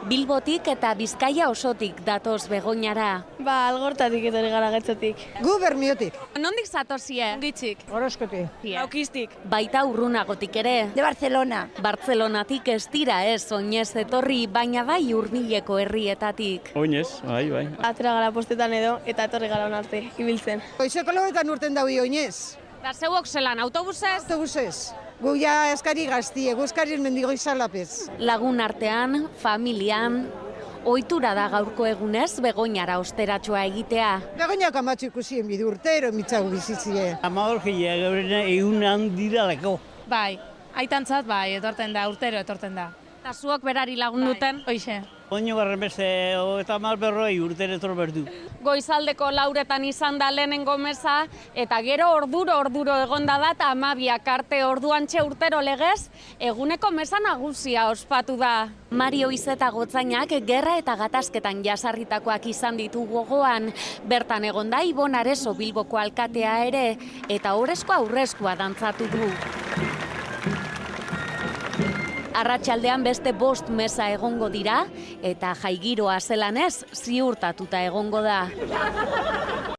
Bilbotik eta Bizkaia osotik datoz Begoñara. Algortatik etorri gara Getxotik. Gu Bermiotik. Nondik zatozie? Unditzik. Orozkote. Aukistik. Baita urrunagotik ere. De Barcelona. Bartzelonatik ez dira ez oinez etorri, baina bai Hurbileko herrietatik. Oinez, bai. Atera gara postetan edo eta etorri gara onarte, ibiltzen. Goizeko lauetan urten daui oinez. Da zeuok zelan, autobusez? Autobusez. Gu ja eskari gaztie, gu eskari mendigo izalapez. Lagun artean, familian, ohitura da gaurko egunez Begoñara osteratxoa egitea. Begoñak amatxo ikusien bidu urtero mitzagu bizitzie. Amagorkia gaurena egunan diralako. Bai, aitantzat bai, etorten da, urtero etorten da. Eta zuok berari lagunduten? Hoixe. Oino garren beste, eta malberroi urtero etor berdu. Goizaldeko lauretan izan da lehenengo mesa, eta gero orduro egonda da, eta 12 arte orduantxe urtero legez, eguneko mesa nagusia ospatu da. Mario Izeta Gotzainak gerra eta gatazketan jasarritakoak izan ditu gogoan, bertan egonda Ibon Areso Bilboko alkatea ere, eta aurrezkoa dantzatu du. Arratsaldean beste 5 mesa egongo dira, eta jaigiroa zelanez ziurtatuta egongo da.